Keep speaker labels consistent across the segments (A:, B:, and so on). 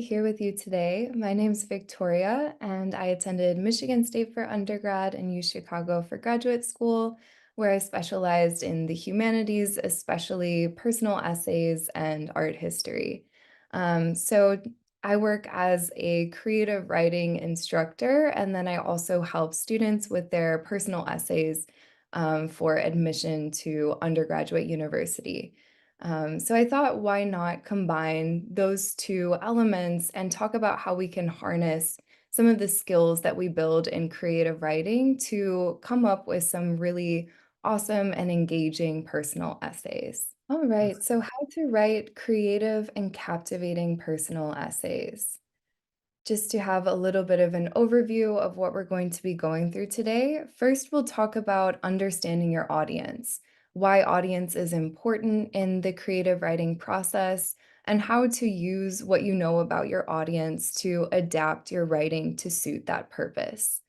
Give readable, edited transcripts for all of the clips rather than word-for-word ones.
A: here with you today. My name's Victoria, and I attended Michigan State for undergrad and U Chicago for graduate school, where I specialized in the humanities, especially personal essays and art history. So I work as a creative writing instructor, and then I also help students with their personal essays for admission to undergraduate university. So I thought, why not combine those two elements and talk about how we can harness some of the skills that we build in creative writing to come up with some really awesome and engaging personal essays. All right, so how to write creative and captivating personal essays. Just to have a little bit of an overview of what we're going to be going through today, first we'll talk about understanding your audience, why audience is important in the creative writing process, and how to use what you know about your audience to adapt your writing to suit that purpose.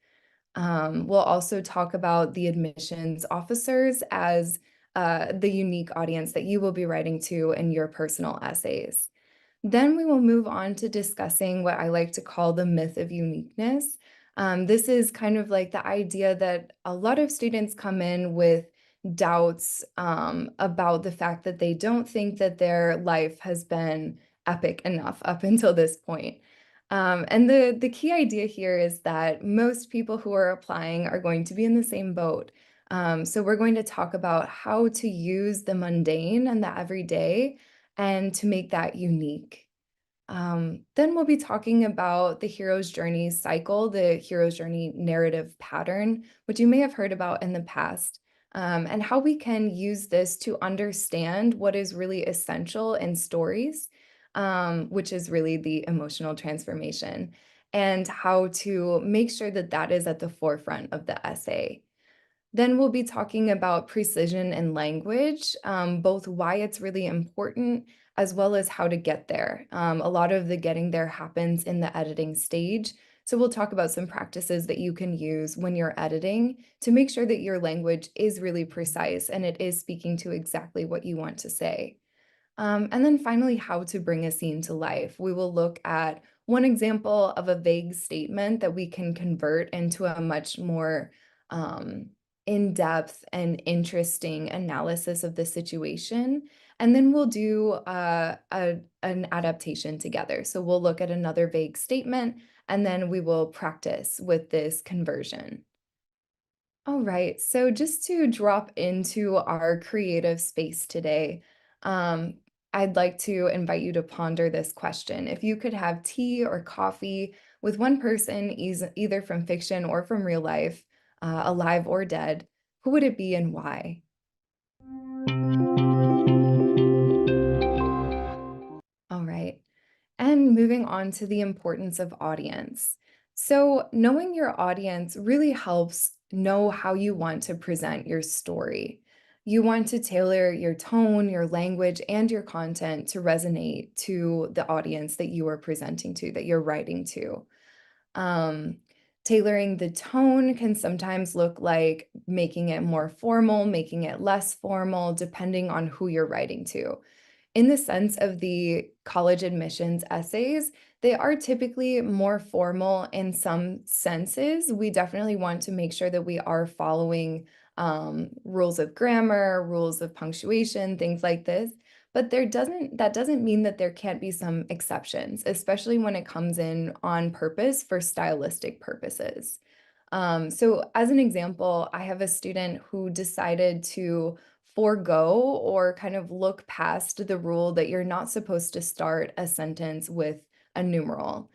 A: We'll also talk about the admissions officers as the unique audience that you will be writing to in your personal essays. Then we will move on to discussing what I like to call the myth of uniqueness. This is kind of like the idea that a lot of students come in with doubts about the fact that they don't think that their life has been epic enough up until this point. And the key idea here is that most people who are applying are going to be in the same boat. So we're going to talk about how to use the mundane and the everyday and to make that unique. Then we'll be talking about the hero's journey cycle, the hero's journey narrative pattern, which you may have heard about in the past, and how we can use this to understand what is really essential in stories, which is really the emotional transformation, and how to make sure that that is at the forefront of the essay. Then we'll be talking about precision in language, both why it's really important as well as how to get there. A lot of the getting there happens in the editing stage. So we'll talk about some practices that you can use when you're editing to make sure that your language is really precise and it is speaking to exactly what you want to say. And then finally, how to bring a scene to life. We will look at one example of a vague statement that we can convert into a much more in-depth and interesting analysis of the situation. And then we'll do an adaptation together. So we'll look at another vague statement, and then we will practice with this conversion. All right, so just to drop into our creative space today, um, I'd like to invite you to ponder this question. If you could have tea or coffee with one person, either from fiction or from real life, alive or dead, who would it be and why? All right. And moving on to the importance of audience. So, knowing your audience really helps know how you want to present your story. You want to tailor your tone, your language, and your content to resonate to the audience that you are presenting to, that you're writing to. Um, Tailoring the tone can sometimes look like making it more formal, making it less formal, depending on who you're writing to. In the sense of the college admissions essays, they are typically more formal in some senses. We definitely want to make sure that we are following rules of grammar, rules of punctuation, things like this. But that doesn't mean that there can't be some exceptions, especially when it comes in on purpose for stylistic purposes. So as an example, I have a student who decided to forego or kind of look past the rule that you're not supposed to start a sentence with a numeral.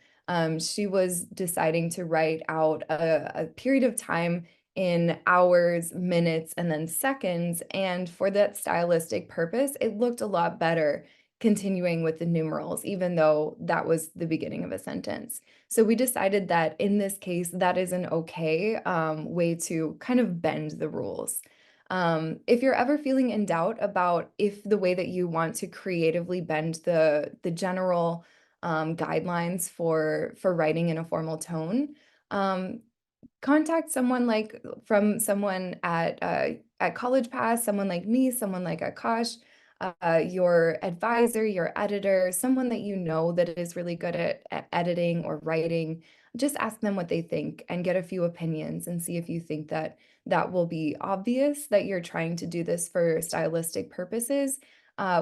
A: She was deciding to write out a period of time in hours, minutes, and then seconds. And for that stylistic purpose, it looked a lot better continuing with the numerals, even though that was the beginning of a sentence. So we decided that in this case, that is an okay way to kind of bend the rules. If you're ever feeling in doubt about if the way that you want to creatively bend the general guidelines for writing in a formal tone, um, contact someone someone at CollegePass, someone like me, someone like Akash. your advisor, your editor, someone that you know that is really good at editing or writing. Just ask them what they think and get a few opinions and see if you think that that will be obvious that you're trying to do this for stylistic purposes.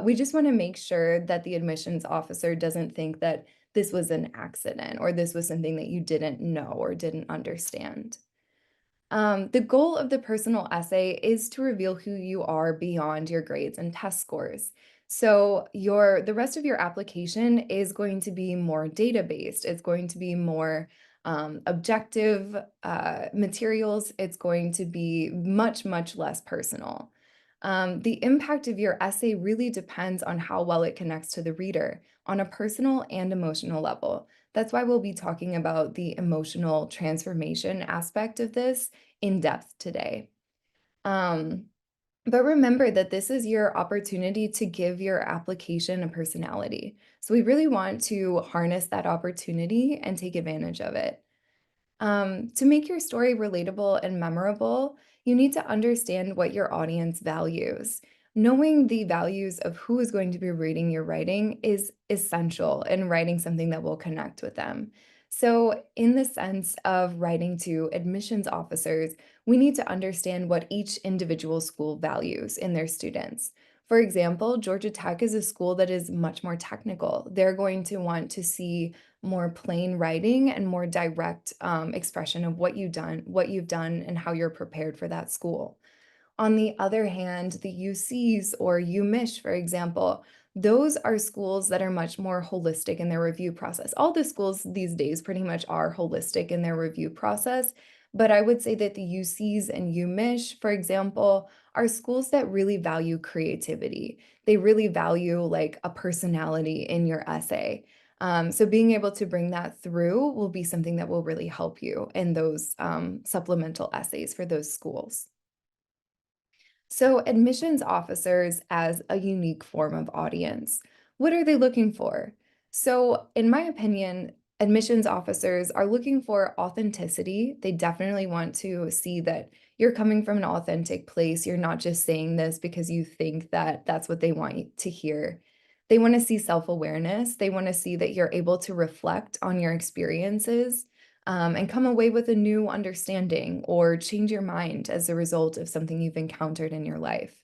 A: We just want to make sure that the admissions officer doesn't think that this was an accident or this was something that you didn't know or didn't understand. The goal of the personal essay is to reveal who you are beyond your grades and test scores. So the rest of your application is going to be more data-based. It's going to be more objective materials. It's going to be much, much less personal. The impact of your essay really depends on how well it connects to the reader on a personal and emotional level. That's why we'll be talking about the emotional transformation aspect of this in depth today. Um, but remember that this is your opportunity to give your application a personality. So we really want to harness that opportunity and take advantage of it. To make your story relatable and memorable, you need to understand what your audience values. Knowing the values of who is going to be reading your writing is essential in writing something that will connect with them. So, in the sense of writing to admissions officers, we need to understand what each individual school values in their students. For example, Georgia Tech is a school that is much more technical. They're going to want to see more plain writing and more direct expression of what you've done, and how you're prepared for that school. On the other hand, the UCs or UMich, for example, those are schools that are much more holistic in their review process. All the schools these days pretty much are holistic in their review process, but I would say that the UCs and UMich, for example, are schools that really value creativity. They really value like a personality in your essay. So being able to bring that through will be something that will really help you in those supplemental essays for those schools. So, admissions officers as a unique form of audience, what are they looking for? So, in my opinion, admissions officers are looking for authenticity. They definitely want to see that you're coming from an authentic place. You're not just saying this because you think that that's what they want you to hear. They want to see self awareness. They want to see that you're able to reflect on your experiences and come away with a new understanding or change your mind as a result of something you've encountered in your life.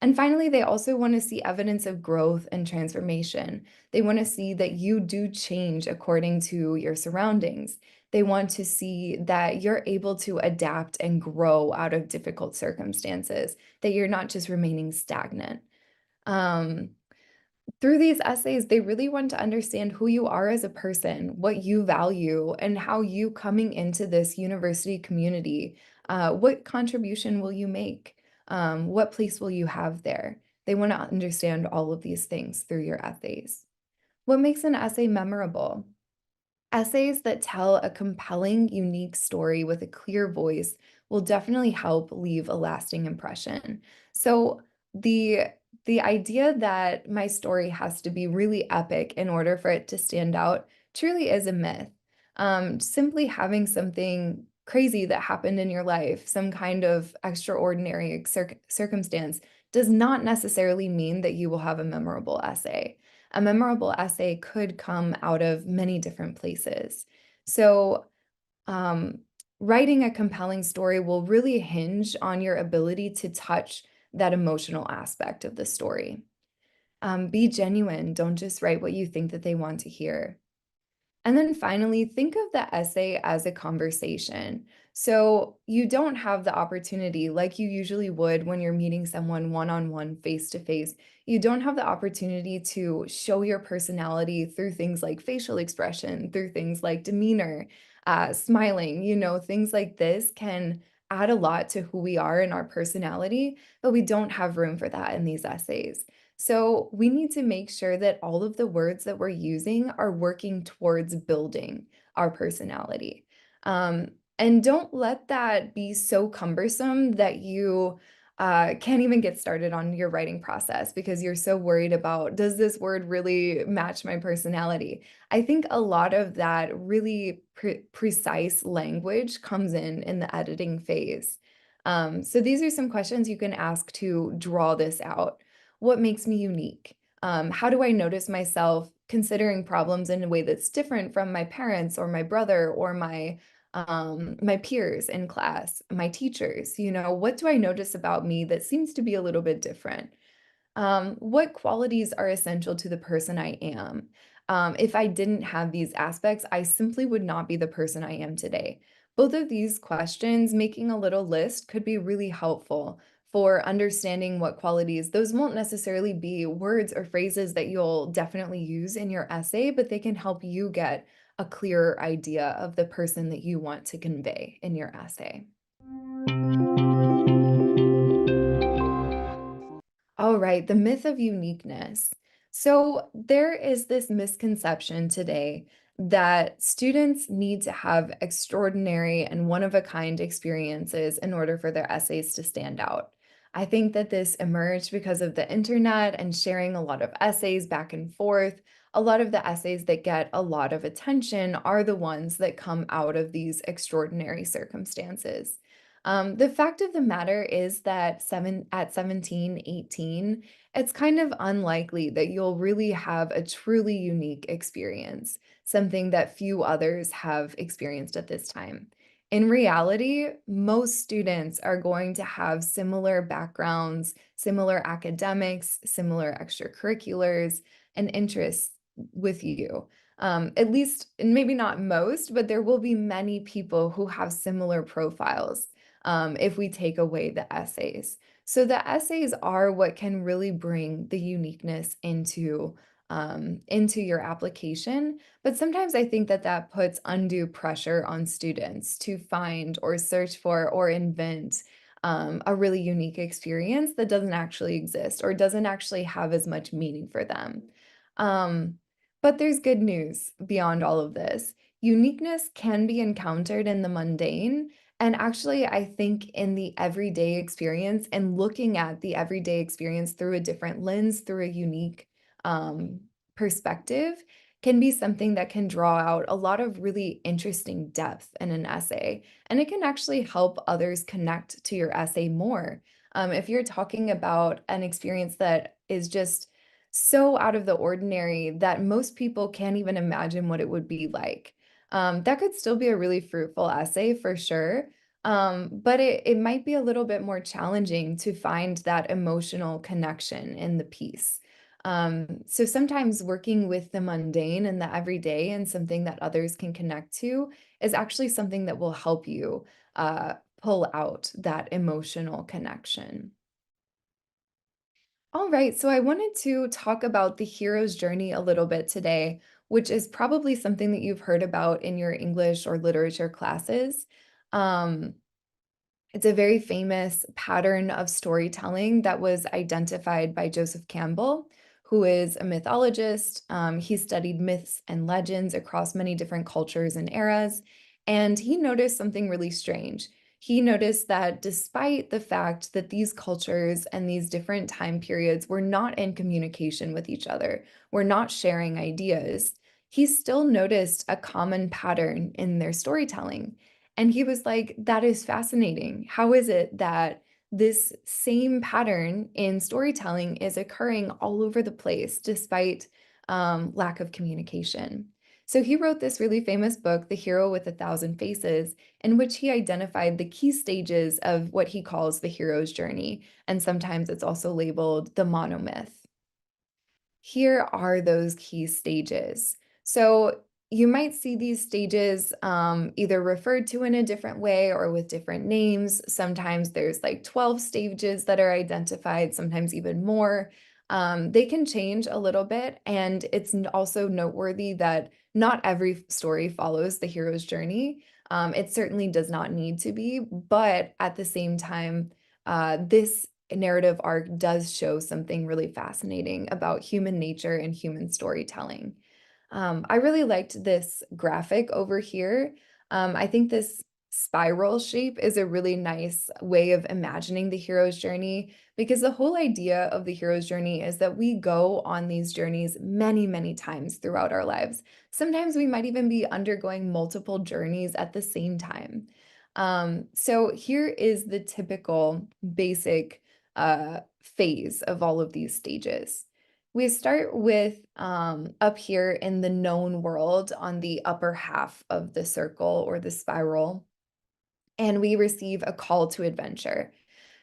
A: And finally, they also want to see evidence of growth and transformation. They want to see that you do change according to your surroundings. They want to see that you're able to adapt and grow out of difficult circumstances, that you're not just remaining stagnant. Um, Through these essays, they really want to understand who you are as a person, what you value, and how you coming into this university community, what contribution will you make? What place will you have there? They want to understand all of these things through your essays. What makes an essay memorable? Essays that tell a compelling, unique story with a clear voice will definitely help leave a lasting impression. So the the idea that my story has to be really epic in order for it to stand out truly is a myth. Simply having something crazy that happened in your life, some kind of extraordinary circumstance, does not necessarily mean that you will have a memorable essay. A memorable essay could come out of many different places. So, um, writing a compelling story will really hinge on your ability to touch that emotional aspect of the story. Be genuine. Don't just write what you think that they want to hear. And then finally, think of the essay as a conversation. So you don't have the opportunity, like you usually would when you're meeting someone one on one, face to face. You don't have the opportunity to show your personality through things like facial expression, through things like demeanor, smiling. Things like this can add a lot to who we are and our personality, but we don't have room for that in these essays. So we need to make sure that all of the words that we're using are working towards building our personality. Um, and don't let that be so cumbersome that you can't even get started on your writing process because you're so worried about, does this word really match my personality? I think a lot of that really precise language comes in the editing phase. So these are some questions you can ask to draw this out. what makes me unique? How do I notice myself considering problems in a way that's different from my parents or my brother or my peers in class, my teachers? What do I notice about me that seems to be a little bit different? What qualities are essential to the person I am? If I didn't have these aspects, I simply would not be the person I am today. Both of these questions, making a little list, could be really helpful for understanding what qualities. Those won't necessarily be words or phrases that you'll definitely use in your essay, but they can help you get a clearer idea of the person that you want to convey in your essay. All right, the myth of uniqueness. So, there is this misconception today that students need to have extraordinary and one of a kind experiences in order for their essays to stand out. I think that this emerged because of the internet and sharing a lot of essays back and forth. A lot of the essays that get a lot of attention are the ones that come out of these extraordinary circumstances. The fact of the matter is that 17, 18, it's kind of unlikely that you'll really have a truly unique experience, something that few others have experienced at this time. In reality, most students are going to have similar backgrounds, similar academics, similar extracurriculars, and interests with you. At least, and maybe not most, but there will be many people who have similar profiles if we take away the essays. So the essays are what can really bring the uniqueness into your application. But sometimes I think that that puts undue pressure on students to find or search for or invent a really unique experience that doesn't actually exist or doesn't actually have as much meaning for them. Um, but there's good news beyond all of this. Uniqueness can be encountered in the mundane, and actually, I think in the everyday experience and looking at the everyday experience through a different lens, through a unique um, perspective, can be something that can draw out a lot of really interesting depth in an essay. And it can actually help others connect to your essay more. If you're talking about an experience that is just so out of the ordinary that most people can't even imagine what it would be like. That could still be a really fruitful essay for sure. But it might be a little bit more challenging to find that emotional connection in the piece. So sometimes working with the mundane and the everyday and something that others can connect to is actually something that will help you pull out that emotional connection. All right, so I wanted to talk about the hero's journey a little bit today, which is probably something that you've heard about in your English or literature classes. Um, it's a very famous pattern of storytelling that was identified by Joseph Campbell, who is a mythologist. He studied myths and legends across many different cultures and eras, and he noticed something really strange. He noticed that despite the fact that these cultures and these different time periods were not in communication with each other, were not sharing ideas, he still noticed a common pattern in their storytelling. And he was like, that is fascinating. How is it that this same pattern in storytelling is occurring all over the place despite lack of communication? So he wrote this really famous book, The Hero with a Thousand Faces, in which he identified the key stages of what he calls the hero's journey. And sometimes it's also labeled the monomyth. Here are those key stages. So you might see these stages either referred to in a different way or with different names. Sometimes there's like 12 stages that are identified, sometimes even more. They can change a little bit, and it's also noteworthy that not every story follows the hero's journey. It certainly does not need to be, but at the same time, this narrative arc does show something really fascinating about human nature and human storytelling. I really liked this graphic over here. I think this spiral shape is a really nice way of imagining the hero's journey because the whole idea of the hero's journey is that we go on these journeys many, many times throughout our lives. Sometimes we might even be undergoing multiple journeys at the same time. So here is the typical basic phase of all of these stages. We start with up here in the known world on the upper half of the circle or the spiral, and we receive a call to adventure.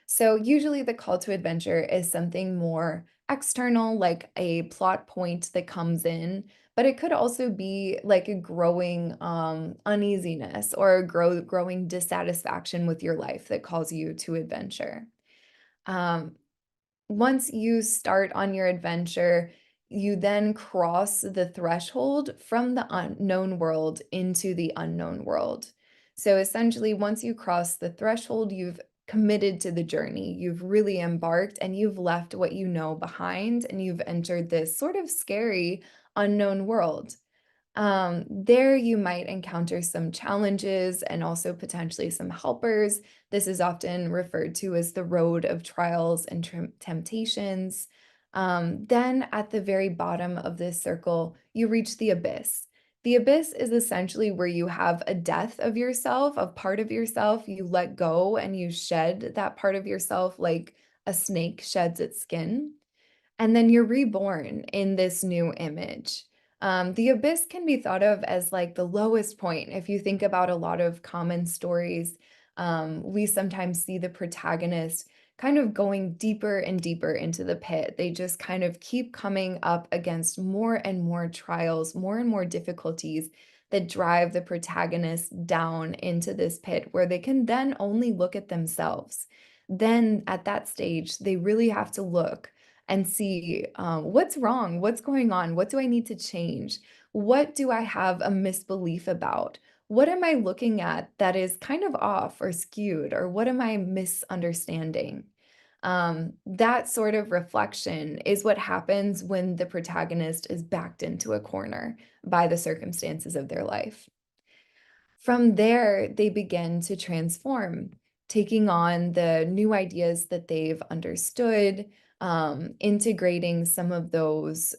A: So, usually, the call to adventure is something more external, like a plot point that comes in, but it could also be like a growing uneasiness or a growing dissatisfaction with your life that calls you to adventure. Um, Once you start on your adventure, you then cross the threshold from the unknown world into the unknown world. So essentially, once you cross the threshold, you've committed to the journey. You've really embarked and you've left what you know behind, and you've entered this sort of scary unknown world. There you might encounter some challenges and also potentially some helpers. This is often referred to as the road of trials and temptations. Then at the very bottom of this circle, you reach the abyss. The abyss is essentially where you have a death of yourself, a part of yourself. You let go and you shed that part of yourself like a snake sheds its skin. And then you're reborn in this new image. The abyss can be thought of as like the lowest point. If you think about a lot of common stories, we sometimes see the protagonist kind of going deeper and deeper into the pit. They just kind of keep coming up against more and more trials, more and more difficulties that drive the protagonist down into this pit where they can then only look at themselves. Then at that stage, they really have to look and see what's wrong, what's going on, what do I need to change, what do I have a misbelief about, what am I looking at that is kind of off or skewed, or what am I misunderstanding. That sort of reflection is what happens when the protagonist is backed into a corner by the circumstances of their life. From there, they begin to transform, taking on the new ideas that they've understood, integrating some of those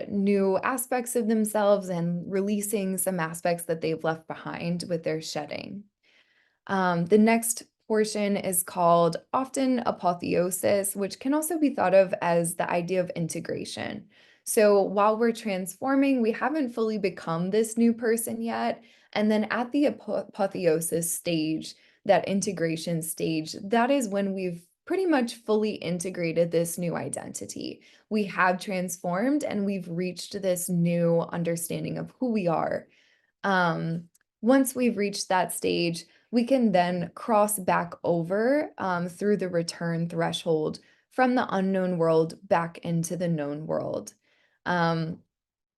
A: new aspects of themselves and releasing some aspects that they've left behind with their shedding. The next portion is called often apotheosis, which can also be thought of as the idea of integration. So while we're transforming, we haven't fully become this new person yet. And then at the apotheosis stage, that integration stage, that is when we've pretty much fully integrated this new identity. We have transformed and we've reached this new understanding of who we are. um, Once we've reached that stage, we can then cross back over through the return threshold from the unknown world back into the known world. Um,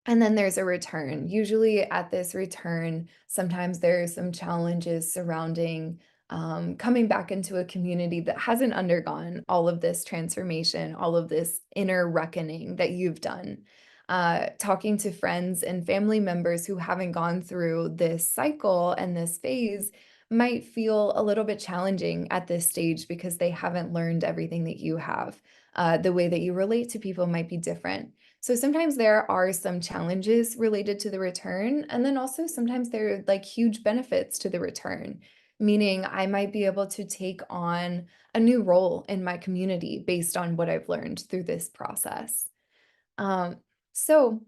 A: and then there's a return. Usually at this return, sometimes there's some challenges surrounding coming back into a community that hasn't undergone all of this transformation, all of this inner reckoning that you've done. Talking to friends and family members who haven't gone through this cycle and this phase might feel a little bit challenging at this stage because they haven't learned everything that you have. The way that you relate to people might be different. So sometimes there are some challenges related to the return, and then also sometimes there are like huge benefits to the return, meaning I might be able to take on a new role in my community based on what I've learned through this process. Um, so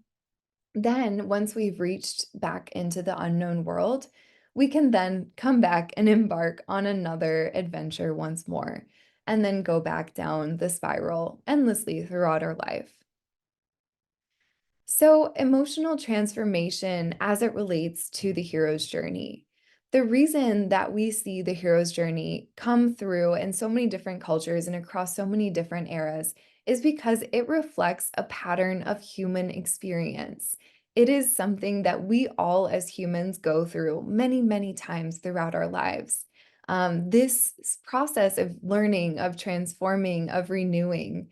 A: then once we've reached back into the unknown world, we can then come back and embark on another adventure once more, and then go back down the spiral endlessly throughout our life. So, emotional transformation as it relates to the hero's journey. The reason that we see the hero's journey come through in so many different cultures and across so many different eras is because it reflects a pattern of human experience. It is something that we all as humans go through many, many times throughout our lives. This process of learning, of transforming, of renewing,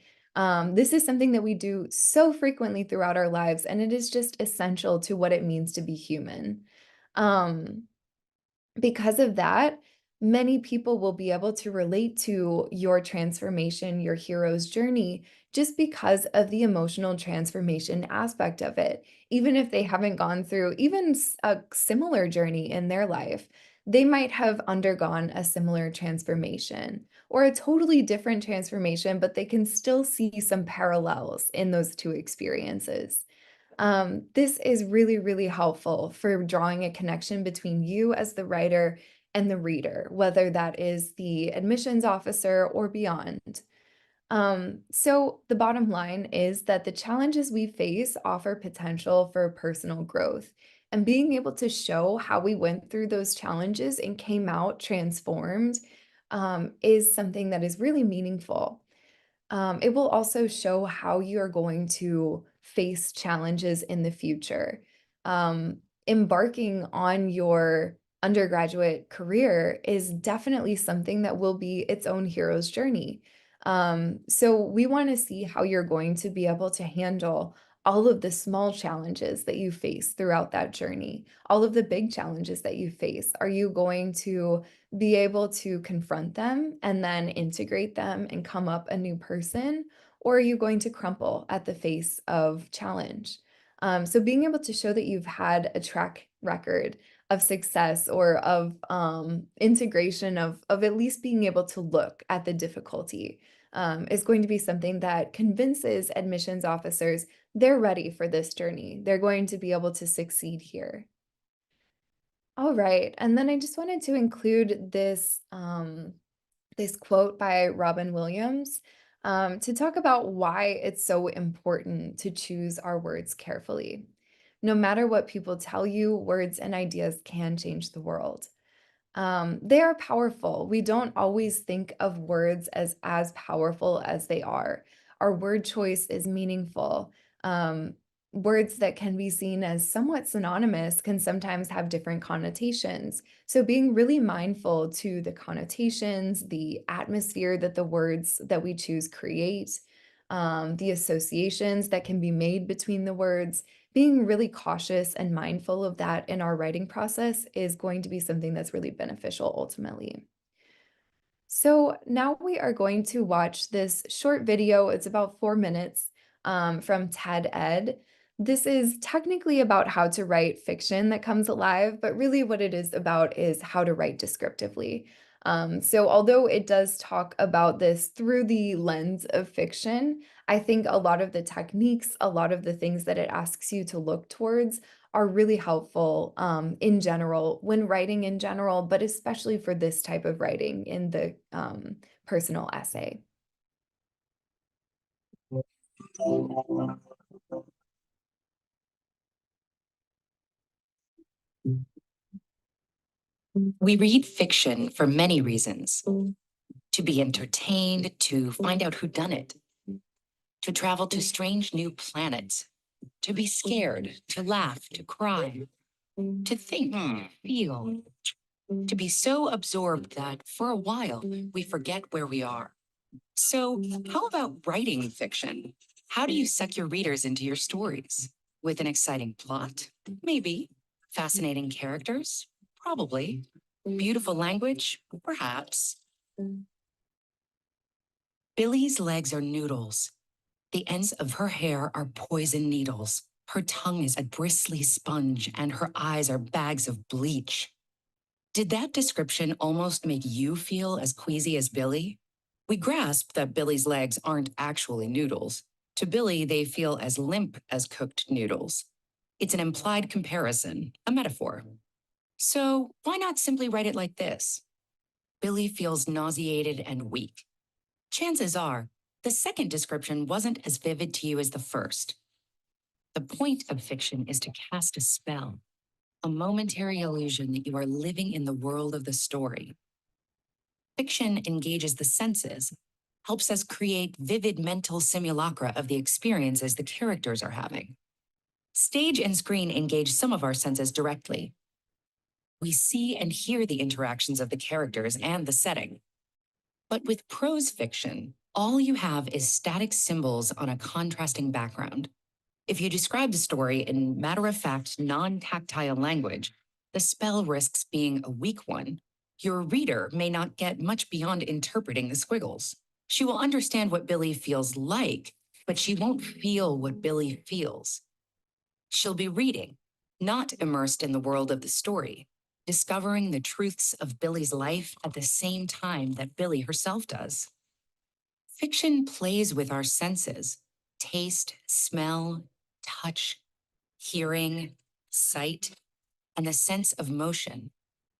A: this is something that we do so frequently throughout our lives, and it is just essential to what it means to be human. Um, because of that, many people will be able to relate to your transformation, your hero's journey, just because of the emotional transformation aspect of it. Even if they haven't gone through even a similar journey in their life, they might have undergone a similar transformation or a totally different transformation, but they can still see some parallels in those two experiences. This is really, really helpful for drawing a connection between you as the writer and the reader, whether that is the admissions officer or beyond. So the bottom line is that the challenges we face offer potential for personal growth. And being able to show how we went through those challenges and came out transformed is something that is really meaningful. It will also show how you're going to face challenges in the future. Embarking on your undergraduate career is definitely something that will be its own hero's journey. So we want to see how you're going to be able to handle all of the small challenges that you face throughout that journey, all of the big challenges that you face. Are you going to be able to confront them and then integrate them and come up a new person? Or are you going to crumple at the face of challenge? So being able to show that you've had a track record of success or of integration of at least being able to look at the difficulty is going to be something that convinces admissions officers they're ready for this journey. They're going to be able to succeed here. All right. And then I just wanted to include this quote by Robin Williams to talk about why it's so important to choose our words carefully. No matter what people tell you, words and ideas can change the world. They are powerful. We don't always think of words as powerful as they are. Our word choice is meaningful. Um, Words that can be seen as somewhat synonymous can sometimes have different connotations. So being really mindful to the connotations, the atmosphere that the words that we choose create, the associations that can be made between the words, being really cautious and mindful of that in our writing process is going to be something that's really beneficial ultimately. So now we are going to watch this short video. It's about 4 minutes from TED Ed. This is technically about how to write fiction that comes alive, but really what it is about is how to write descriptively. So although it does talk about this through the lens of fiction, I think a lot of the techniques, a lot of the things that it asks you to look towards are really helpful in general, when writing in general, but especially for this type of writing in the personal essay.
B: We read fiction for many reasons: to be entertained, to find out who done it, to travel to strange new planets, to be scared, to laugh, to cry, to think, feel, to be so absorbed that for a while we forget where we are. So, how about writing fiction? How do you suck your readers into your stories? With an exciting plot? Maybe. Fascinating characters? Probably. Beautiful language? Perhaps. Billy's legs are noodles. The ends of her hair are poison needles. Her tongue is a bristly sponge, and her eyes are bags of bleach. Did that description almost make you feel as queasy as Billy? We grasp that Billy's legs aren't actually noodles. To Billy, they feel as limp as cooked noodles. It's an implied comparison, a metaphor. So why not simply write it like this? Billy feels nauseated and weak. Chances are, the second description wasn't as vivid to you as the first. The point of fiction is to cast a spell, a momentary illusion that you are living in the world of the story. Fiction engages the senses, helps us create vivid mental simulacra of the experiences the characters are having. Stage and screen engage some of our senses directly. We see and hear the interactions of the characters and the setting. But with prose fiction, all you have is static symbols on a contrasting background. If you describe the story in matter-of-fact, non-tactile language, the spell risks being a weak one. Your reader may not get much beyond interpreting the squiggles. She will understand what Billy feels like, but she won't feel what Billy feels. She'll be reading, not immersed in the world of the story. discovering the truths of Billy's life at the same time that Billy herself does. Fiction plays with our senses: taste, smell, touch, hearing, sight, and the sense of motion.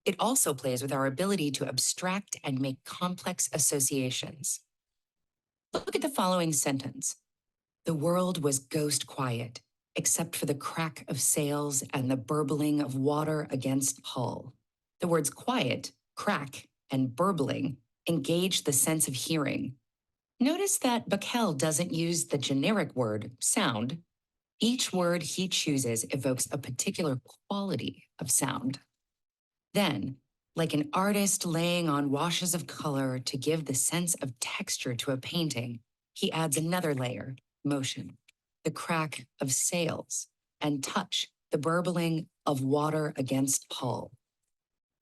B: It also plays with our ability to abstract and make complex associations. Look at the following sentence. The world was ghost quiet, except for the crack of sails and the burbling of water against hull. The words quiet, crack, and burbling engage the sense of hearing. Notice that Bacall doesn't use the generic word sound. Each word he chooses evokes a particular quality of sound. Then, like an artist laying on washes of color to give the sense of texture to a painting, he adds another layer: motion, the crack of sails, and touch, the burbling of water against hull.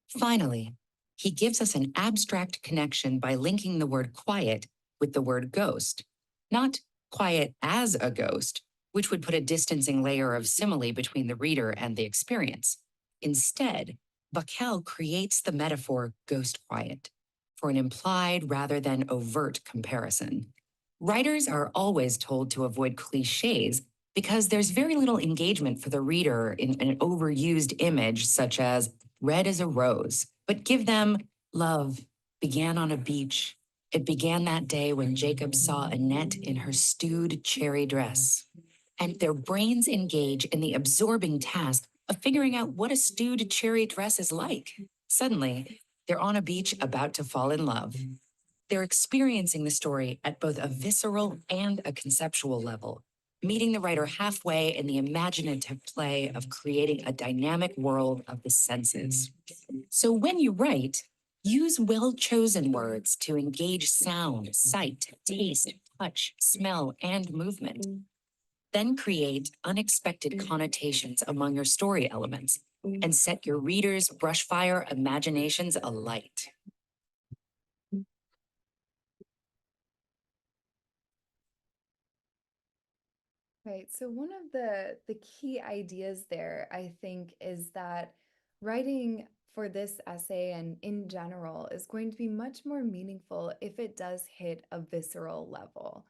B: Finally, he gives us an abstract connection by linking the word quiet with the word ghost, not quiet as a ghost, which would put a distancing layer of simile between the reader and the experience. Instead, Bacall creates the metaphor ghost quiet for an implied rather than overt comparison. Writers are always told to avoid cliches because there's very little engagement for the reader in an overused image such as red as a rose, but give them love began on a beach. It began that day when Jacob saw Annette in her stewed cherry dress. And their brains engage in the absorbing task of figuring out what a stewed cherry dress is like. Suddenly, they're on a beach about to fall in love. They're experiencing the story at both a visceral and a conceptual level, meeting the writer halfway in the imaginative play of creating a dynamic world of the senses. So when you write, use well chosen words to engage sound, sight, taste, touch, smell, and movement. Then create unexpected connotations among your story elements and set your readers' brushfire imaginations alight.
A: Right. So one of the key ideas there, I think, is that writing for this essay and in general is going to be much more meaningful if it does hit a visceral level,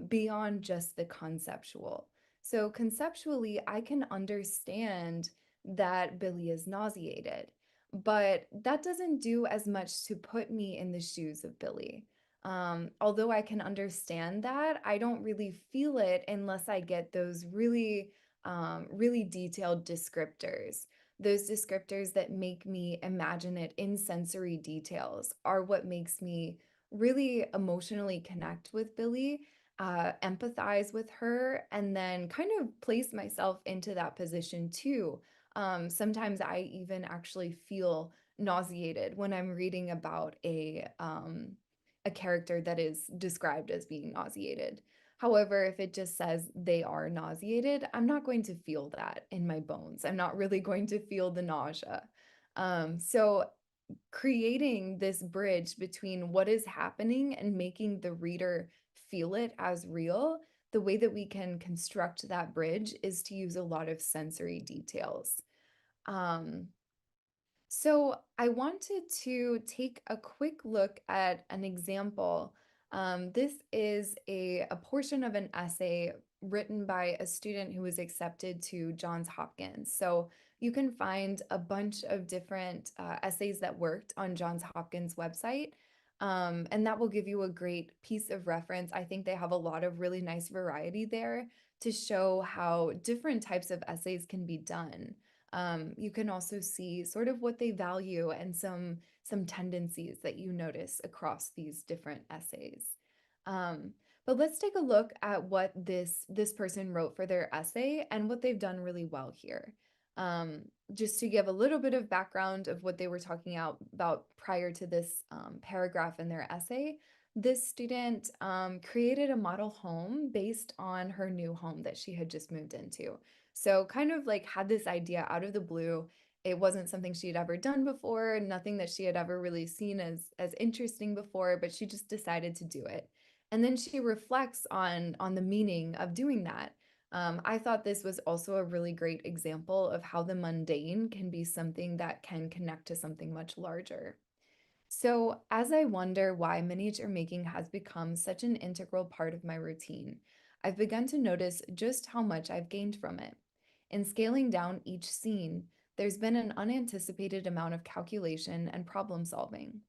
A: beyond just the conceptual. So conceptually, I can understand that Billy is nauseated, but that doesn't do as much to put me in the shoes of Billy. Although I can understand that, I don't really feel it unless I get those really detailed descriptors. Those descriptors that make me imagine it in sensory details are what makes me really emotionally connect with Billy, empathize with her, and then kind of place myself into that position too. Sometimes I even actually feel nauseated when I'm reading about a character that is described as being nauseated. However, if it just says they are nauseated, I'm not going to feel that in my bones. I'm not really going to feel the nausea. So creating this bridge between what is happening and making the reader feel it as real, the way that we can construct that bridge is to use a lot of sensory details. Um, so I wanted to take a quick look at an example. This is a portion of an essay written by a student who was accepted to Johns Hopkins. So you can find a bunch of different essays that worked on Johns Hopkins website. And that will give you a great piece of reference. I think they have a lot of really nice variety there to show how different types of essays can be done. You can also see sort of what they value and some tendencies that you notice across these different essays. Um, but let's take a look at what this person wrote for their essay and what they've done really well here. Um, just to give a little bit of background of what they were talking about prior to this paragraph in their essay, this student created a model home based on her new home that she had just moved into. So kind of like had this idea out of the blue. It wasn't something she had ever done before, nothing that she had ever really seen as interesting before, but she just decided to do it. And then she reflects on the meaning of doing that. I thought this was also a really great example of how the mundane can be something that can connect to something much larger. So, as I wonder why miniature making has become such an integral part of my routine, I've begun to notice just how much I've gained from it. In scaling down each scene, there's been an unanticipated amount of calculation and problem solving.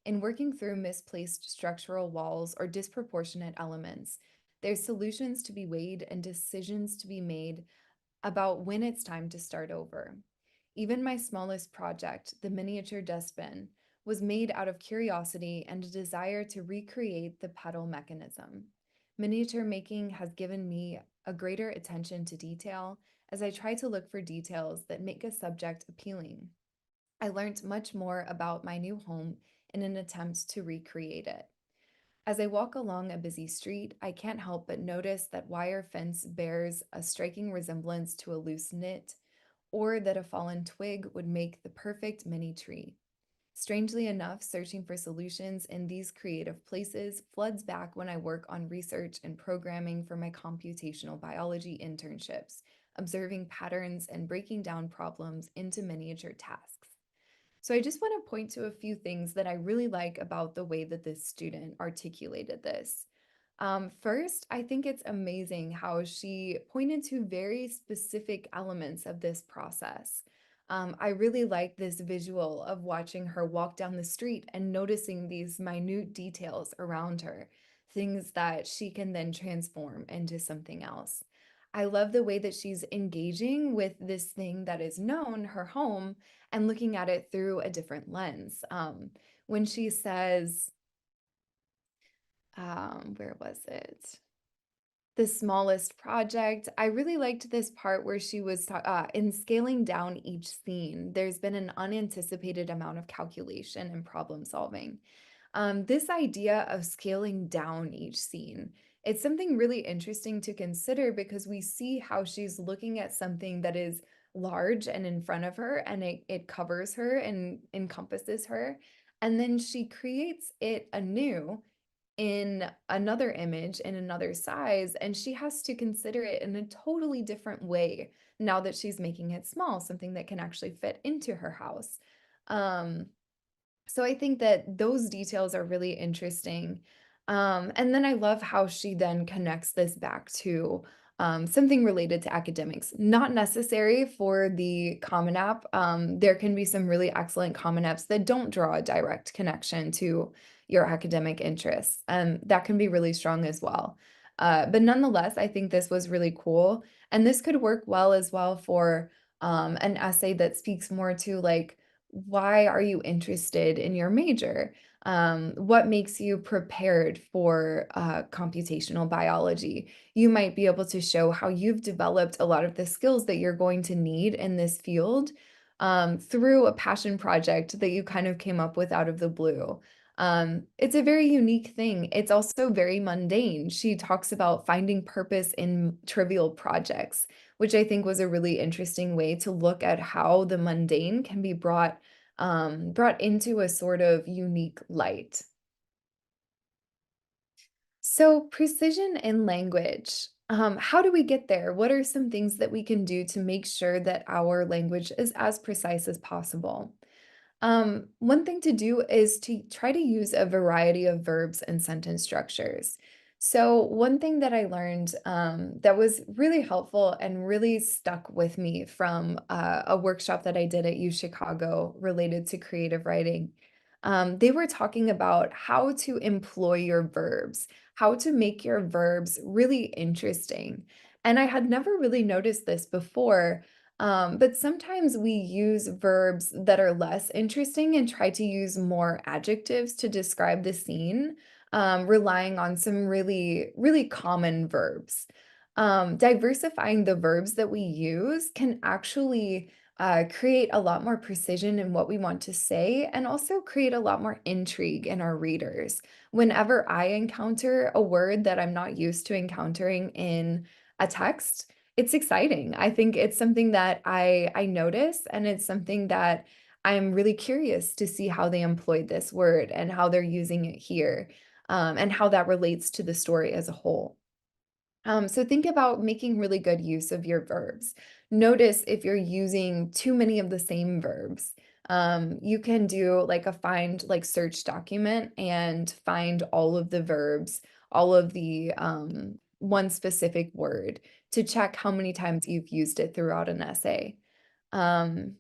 A: In working through misplaced structural walls or disproportionate elements, there's solutions to be weighed and decisions to be made about when it's time to start over. Even my smallest project, the miniature dustbin, was made out of curiosity and a desire to recreate the pedal mechanism. Miniature making has given me a greater attention to detail as I try to look for details that make a subject appealing. I learned much more about my new home in an attempt to recreate it. As I walk along a busy street, I can't help but notice that wire fence bears a striking resemblance to a loose knit, or that a fallen twig would make the perfect mini tree. Strangely enough, searching for solutions in these creative places floods back when I work on research and programming for my computational biology internships, observing patterns and breaking down problems into miniature tasks. So I just want to point to a few things that I really like about the way that this student articulated this. First, I think it's amazing how she pointed to very specific elements of this process. I really like this visual of watching her walk down the street and noticing these minute details around her, things that she can then transform into something else. I love the way that she's engaging with this thing that is known, her home, and looking at it through a different lens. When she says, where was it? The smallest project. I really liked this part where she was in scaling down each scene. There's been an unanticipated amount of calculation and problem solving. This idea of scaling down each scene, it's something really interesting to consider because we see how she's looking at something that is large and in front of her and it covers her and encompasses her. And then she creates it anew in another image in another size, and she has to consider it in a totally different way now that she's making it small, something that can actually fit into her house. Um, so I think that those details are really interesting. And then I love how she then connects this back to something related to academics, not necessary for the Common App. There can be some really excellent Common Apps that don't draw a direct connection to your academic interests. That can be really strong as well. But nonetheless, I think this was really cool. And this could work well as well for an essay that speaks more to like, why are you interested in your major? What makes you prepared for computational biology? You might be able to show how you've developed a lot of the skills that you're going to need in this field through a passion project that you kind of came up with out of the blue. It's a very unique thing. It's also very mundane. She talks about finding purpose in trivial projects, which I think was a really interesting way to look at how the mundane can be brought into a sort of unique light. So, precision in language. How do we get there? What are some things that we can do to make sure that our language is as precise as possible? One thing to do is to try to use a variety of verbs and sentence structures. So, one thing that I learned that was really helpful and really stuck with me from a workshop that I did at U Chicago related to creative writing, they were talking about how to employ your verbs, how to make your verbs really interesting. And I had never really noticed this before, but sometimes we use verbs that are less interesting and try to use more adjectives to describe the scene, relying on some really, really common verbs. Diversifying the verbs that we use can actually create a lot more precision in what we want to say and also create a lot more intrigue in our readers. Whenever I encounter a word that I'm not used to encountering in a text, it's exciting. I think it's something that I notice, and it's something that I'm really curious to see how they employed this word and how they're using it here, and how that relates to the story as a whole. So think about making really good use of your verbs. Notice if you're using too many of the same verbs. You can do like a find like search document and find all of the verbs, all of the one specific word to check how many times you've used it throughout an essay. Um,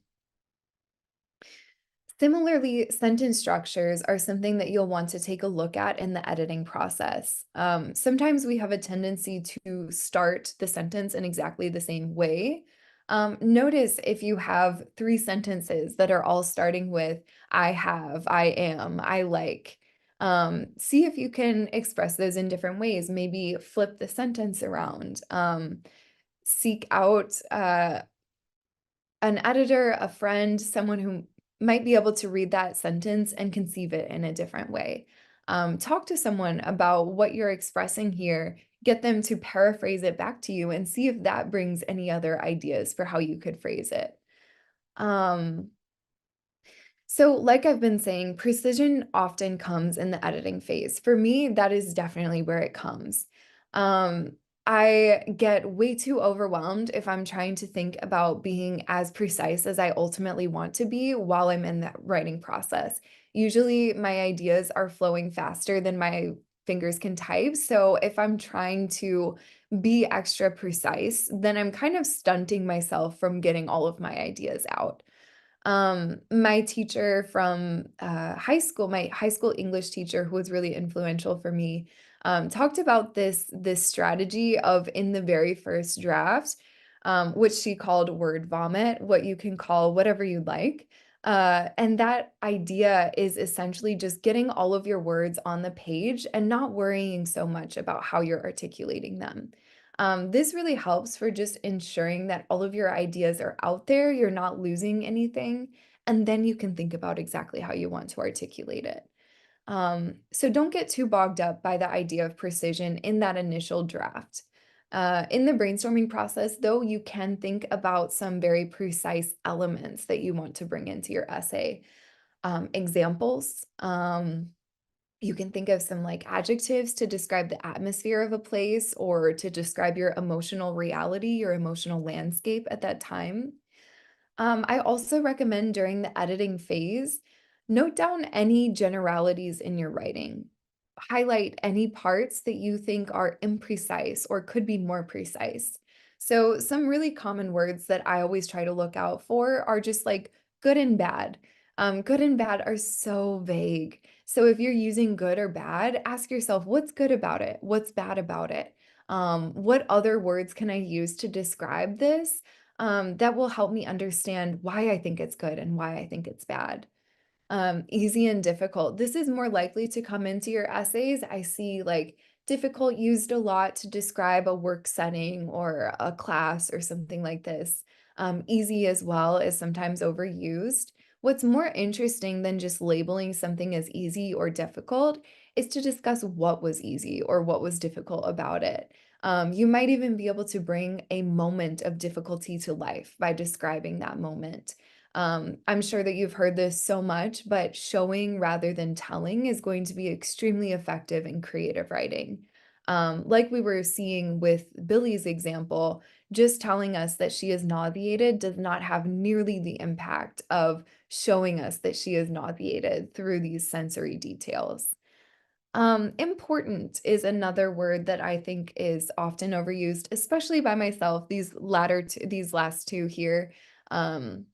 A: Similarly, sentence structures are something that you'll want to take a look at in the editing process. Sometimes we have a tendency to start the sentence in exactly the same way. Notice if you have three sentences that are all starting with I have, I am, I like. See if you can express those in different ways. Maybe flip the sentence around. Seek out an editor, a friend, someone who might be able to read that sentence and conceive it in a different way. Talk to someone about what you're expressing here, get them to paraphrase it back to you, and see if that brings any other ideas for how you could phrase it. Um, so, like I've been saying, precision often comes in the editing phase. For me, that is definitely where it comes. Um, I get way too overwhelmed if I'm trying to think about being as precise as I ultimately want to be while I'm in that writing process. Usually, my ideas are flowing faster than my fingers can type. So, if I'm trying to be extra precise, then I'm kind of stunting myself from getting all of my ideas out. My teacher from high school, my high school English teacher, who was really influential for me, talked about this strategy of in the very first draft, which she called word vomit, what you can call whatever you like. And that idea is essentially just getting all of your words on the page and not worrying so much about how you're articulating them. This really helps for just ensuring that all of your ideas are out there, you're not losing anything, and then you can think about exactly how you want to articulate it. So don't get too bogged up by the idea of precision in that initial draft. In the brainstorming process, though, you can think about some very precise elements that you want to bring into your essay. Examples. You can think of some like adjectives to describe the atmosphere of a place or to describe your emotional reality, your emotional landscape at that time. I also recommend during the editing phase, note down any generalities in your writing. Highlight any parts that you think are imprecise or could be more precise. So, some really common words that I always try to look out for are just like good and bad. Good and bad are so vague. So, if you're using good or bad, ask yourself what's good about it? What's bad about it? What other words can I use to describe this? That will help me understand why I think it's good and why I think it's bad. Easy and difficult. This is more likely to come into your essays. I see like difficult used a lot to describe a work setting or a class or something like this. Easy as well is sometimes overused. What's more interesting than just labeling something as easy or difficult is to discuss what was easy or what was difficult about it. You might even be able to bring a moment of difficulty to life by describing that moment. I'm sure that you've heard this so much, but showing rather than telling is going to be extremely effective in creative writing. Like we were seeing with Billy's example, just telling us that she is nauseated does not have nearly the impact of showing us that she is nauseated through these sensory details. Important is another word that I think is often overused, especially by myself. These last two here. Um,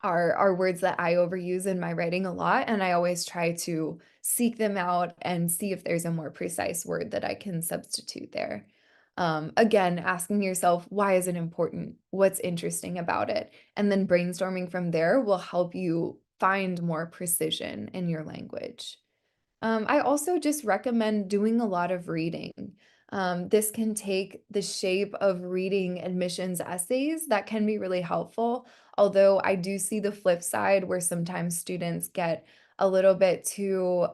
A: are words that I overuse in my writing a lot, and I always try to seek them out and see if there's a more precise word that I can substitute there. Again, asking yourself, why is it important? What's interesting about it? And then brainstorming from there will help you find more precision in your language. I also just recommend doing a lot of reading. This can take the shape of reading admissions essays. That can be really helpful. Although I do see the flip side where sometimes students get a little bit too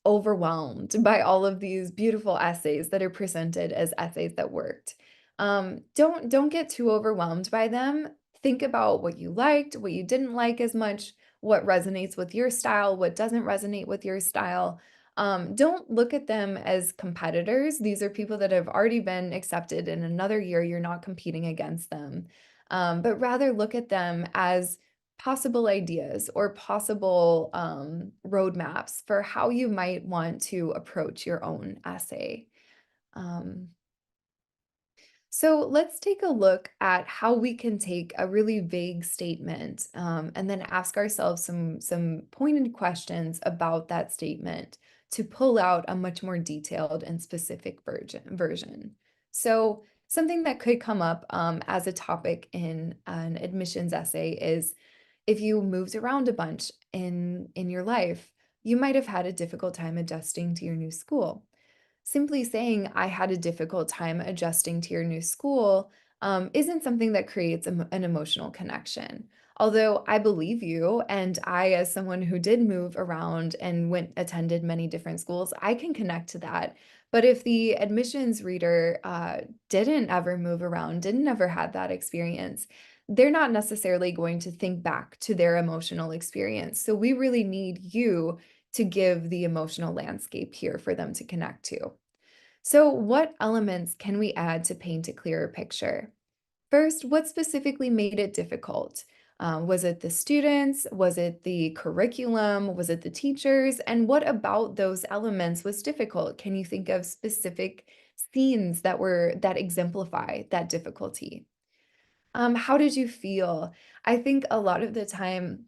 A: overwhelmed by all of these beautiful essays that are presented as essays that worked. Don't get too overwhelmed by them. Think about what you liked, what you didn't like as much, what resonates with your style, what doesn't resonate with your style. Don't look at them as competitors. These are people that have already been accepted in another year. You're not competing against them, but rather look at them as possible ideas or possible roadmaps for how you might want to approach your own essay. Um, so let's take a look at how we can take a really vague statement and then ask ourselves some pointed questions about that statement to pull out a much more detailed and specific version. So something that could come up as a topic in an admissions essay is if you moved around a bunch in your life, you might have had a difficult time adjusting to your new school. Simply saying, I had a difficult time adjusting to your new school isn't something that creates an emotional connection. Although I believe you, and I, as someone who did move around and attended many different schools, I can connect to that. But if the admissions reader didn't ever move around, didn't ever had that experience, they're not necessarily going to think back to their emotional experience. So we really need you to give the emotional landscape here for them to connect to. So, what elements can we add to paint a clearer picture? First, what specifically made it difficult? Was it the students? Was it the curriculum? Was it the teachers? And what about those elements was difficult? Can you think of specific scenes that exemplify that difficulty? How did you feel? I think a lot of the time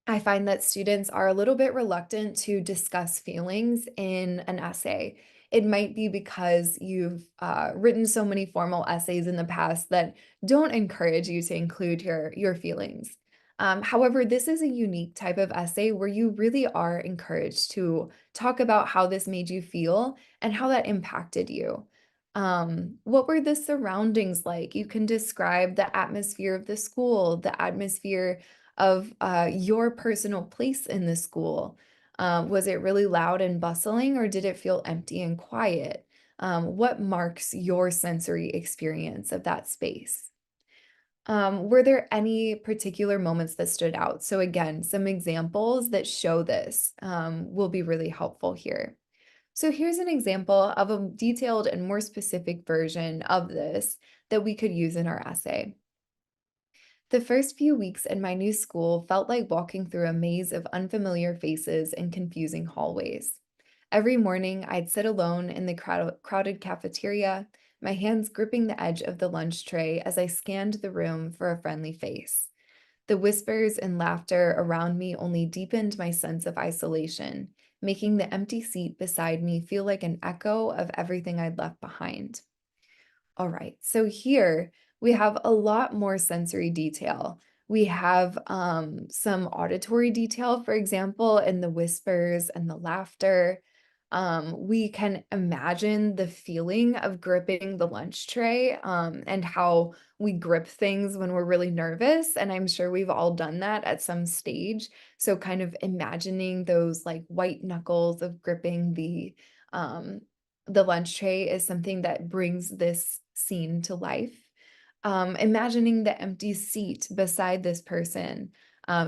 A: I find that students are a little bit reluctant to discuss feelings in an essay. It might be because you've written so many formal essays in the past that don't encourage you to include your feelings. However, this is a unique type of essay where you really are encouraged to talk about how this made you feel and how that impacted you. What were the surroundings like? You can describe the atmosphere of the school, the atmosphere of your personal place in the school. Was it really loud and bustling, or did it feel empty and quiet? What marks your sensory experience of that space? Were there any particular moments that stood out? So, again, some examples that show this will be really helpful here. So, here's an example of a detailed and more specific version of this that we could use in our essay. The first few weeks in my new school felt like walking through a maze of unfamiliar faces and confusing hallways. Every morning, I'd sit alone in the crowded cafeteria, my hands gripping the edge of the lunch tray as I scanned the room for a friendly face. The whispers and laughter around me only deepened my sense of isolation, making the empty seat beside me feel like an echo of everything I'd left behind. All right, so here we have a lot more sensory detail. We have some auditory detail, for example, in the whispers and the laughter. We can imagine the feeling of gripping the lunch tray and how we grip things when we're really nervous. And I'm sure we've all done that at some stage. So, kind of imagining those like white knuckles of gripping um, the lunch tray is something that brings this scene to life. Imagining the empty seat beside this person,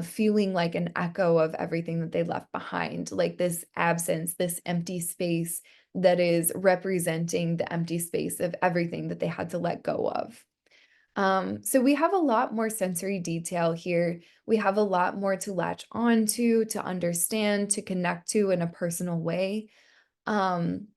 A: feeling like an echo of everything that they left behind, like this absence, this empty space that is representing the empty space of everything that they had to let go of. So we have a lot more sensory detail here. We have a lot more to latch on to understand, to connect to in a personal way. Um,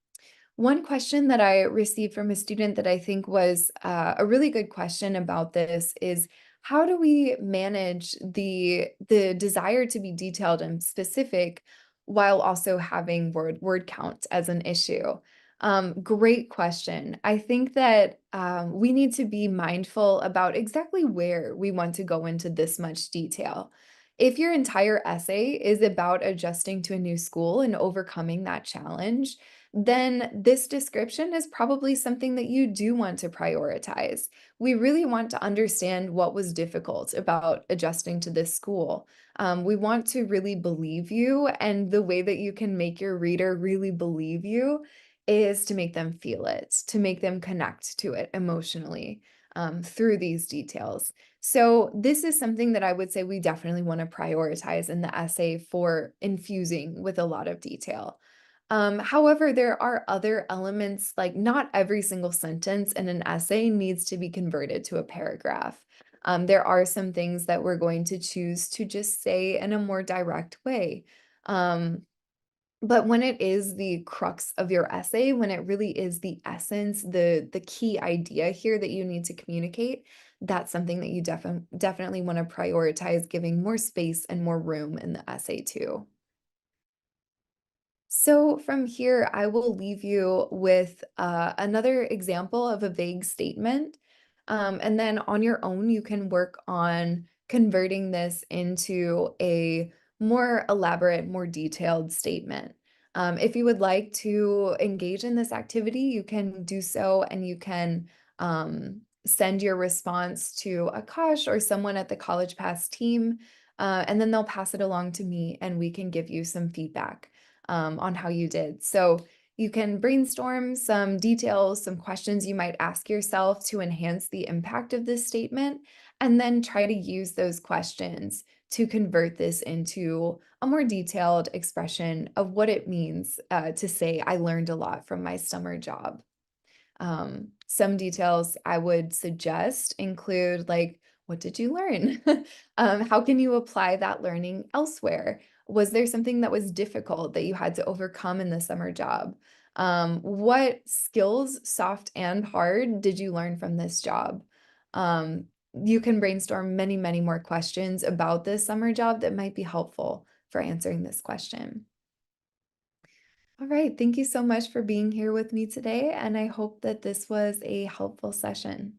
A: One question that I received from a student that I think was a really good question about this is how do we manage the desire to be detailed and specific while also having word count as an issue? Great question. I think that we need to be mindful about exactly where we want to go into this much detail. If your entire essay is about adjusting to a new school and overcoming that challenge, then this description is probably something that you do want to prioritize. We really want to understand what was difficult about adjusting to this school. We want to really believe you, and the way that you can make your reader really believe you is to make them feel it, to make them connect to it emotionally through these details. So, this is something that I would say we definitely want to prioritize in the essay for infusing with a lot of detail. However, there are other elements, like not every single sentence in an essay needs to be converted to a paragraph. There are some things that we're going to choose to just say in a more direct way. Um, but when it is the crux of your essay, when it really is the essence, the key idea here that you need to communicate, that's something that you definitely want to prioritize giving more space and more room in the essay too. So from here, I will leave you with another example of a vague statement. And then on your own, you can work on converting this into a more elaborate, more detailed statement. If you would like to engage in this activity, you can do so and you can send your response to Akash or someone at the CollegePass team, and then they'll pass it along to me and we can give you some feedback on how you did. So you can brainstorm some details, some questions you might ask yourself to enhance the impact of this statement, and then try to use those questions to convert this into a more detailed expression of what it means to say, I learned a lot from my summer job. Some details I would suggest include like, what did you learn? How can you apply that learning elsewhere? Was there something that was difficult that you had to overcome in the summer job? What skills, soft and hard, did you learn from this job? Um, you can brainstorm many, many more questions about this summer job that might be helpful for answering this question. All right. Thank you so much for being here with me today, and I hope that this was a helpful session.